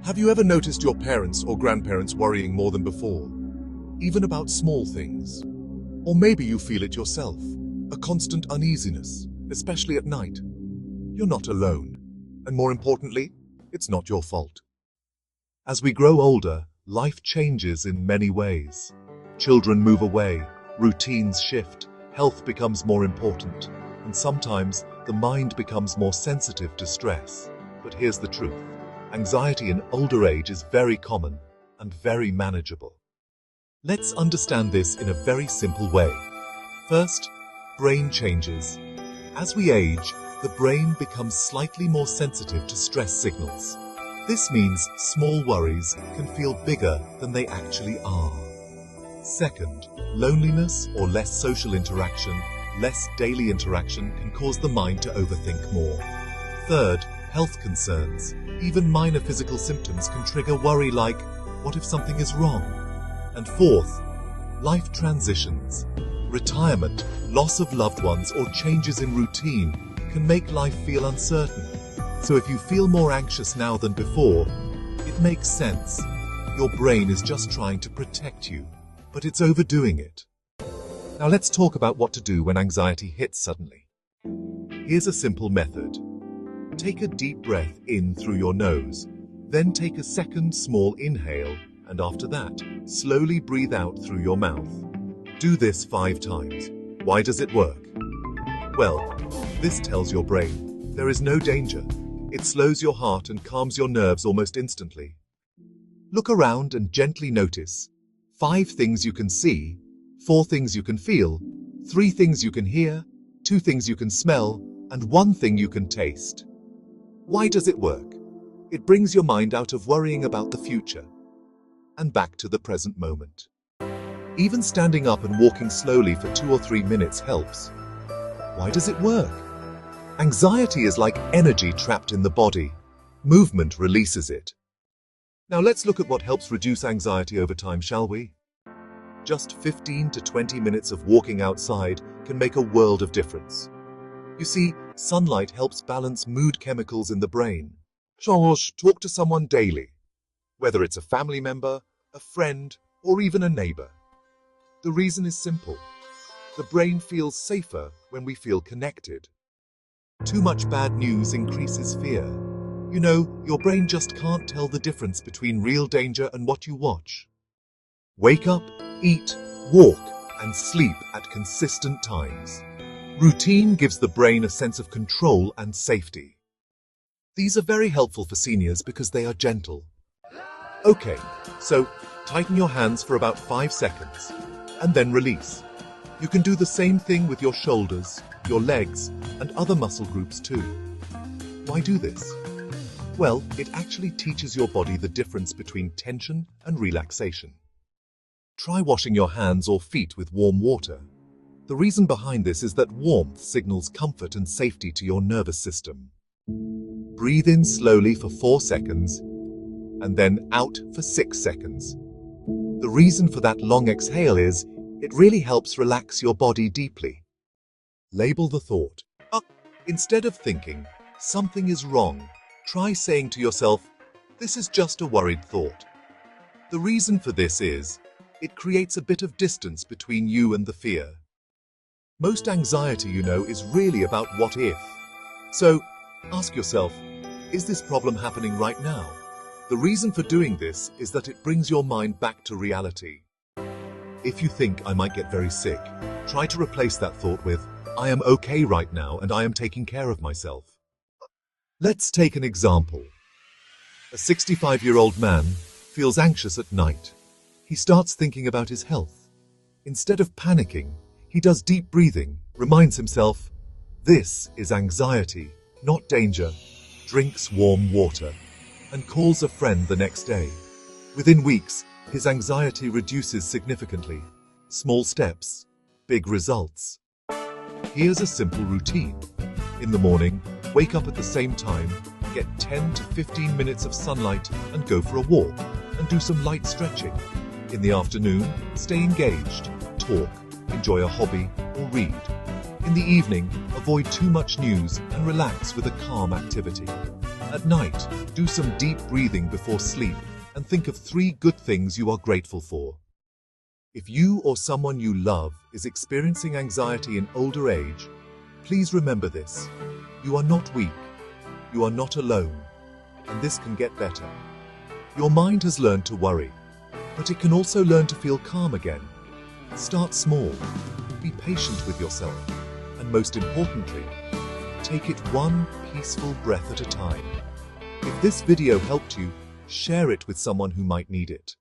Have you ever noticed your parents or grandparents worrying more than before? Even about small things? Or maybe you feel it yourself, a constant uneasiness, especially at night. You're not alone. And more importantly, it's not your fault. As we grow older, life changes in many ways. Children move away, routines shift, health becomes more important, and sometimes the mind becomes more sensitive to stress. But here's the truth. Anxiety in older age is very common and very manageable. Let's understand this in a very simple way. First, brain changes. As we age, the brain becomes slightly more sensitive to stress signals. This means small worries can feel bigger than they actually are. Second, loneliness or less social interaction, less daily interaction can cause the mind to overthink more. Third, health concerns. Even minor physical symptoms can trigger worry like, what if something is wrong? And fourth, life transitions. Retirement, loss of loved ones, or changes in routine can make life feel uncertain. So if you feel more anxious now than before, it makes sense. Your brain is just trying to protect you, but it's overdoing it. Now let's talk about what to do when anxiety hits suddenly. Here's a simple method. Take a deep breath in through your nose, then take a second small inhale, and after that, slowly breathe out through your mouth. Do this 5 times. Why does it work? Well, this tells your brain there is no danger. It slows your heart and calms your nerves almost instantly. Look around and gently notice 5 things you can see, 4 things you can feel, 3 things you can hear, 2 things you can smell, and 1 thing you can taste. Why does it work? It brings your mind out of worrying about the future and back to the present moment. Even standing up and walking slowly for 2 or 3 minutes helps. Why does it work? Anxiety is like energy trapped in the body. Movement releases it. Now let's look at what helps reduce anxiety over time, shall we? Just 15 to 20 minutes of walking outside can make a world of difference. You see, sunlight helps balance mood chemicals in the brain. Talk to someone daily, whether it's a family member, a friend, or even a neighbor. The reason is simple. The brain feels safer when we feel connected. Too much bad news increases fear. You know, your brain just can't tell the difference between real danger and what you watch. Wake up, eat, walk, and sleep at consistent times. Routine gives the brain a sense of control and safety. These are very helpful for seniors because they are gentle. Okay, so tighten your hands for about 5 seconds, and then release. You can do the same thing with your shoulders, your legs, and other muscle groups too. Why do this? Well, it actually teaches your body the difference between tension and relaxation. Try washing your hands or feet with warm water. The reason behind this is that warmth signals comfort and safety to your nervous system. Breathe in slowly for 4 seconds, and then out for 6 seconds. The reason for that long exhale is, it really helps relax your body deeply. Label the thought. Instead of thinking, something is wrong, try saying to yourself, this is just a worried thought. The reason for this is, it creates a bit of distance between you and the fear. Most anxiety, you know, is really about what if. So, ask yourself, is this problem happening right now? The reason for doing this is that it brings your mind back to reality. If you think I might get very sick, try to replace that thought with, I am okay right now and I am taking care of myself. Let's take an example. A 65-year-old man feels anxious at night. He starts thinking about his health. Instead of panicking, he does deep breathing, reminds himself, this is anxiety, not danger, drinks warm water, and calls a friend the next day. Within weeks, his anxiety reduces significantly. Small steps, big results. Here's a simple routine. In the morning, wake up at the same time, get 10 to 15 minutes of sunlight and go for a walk, and do some light stretching. In the afternoon, stay engaged, talk, enjoy a hobby, or read. In the evening, avoid too much news and relax with a calm activity. At night, do some deep breathing before sleep and think of 3 good things you are grateful for. If you or someone you love is experiencing anxiety in older age, please remember this. You are not weak. You are not alone. And this can get better. Your mind has learned to worry, but it can also learn to feel calm again. Start small. Be patient with yourself. And most importantly, take it one peaceful breath at a time. If this video helped you, share it with someone who might need it.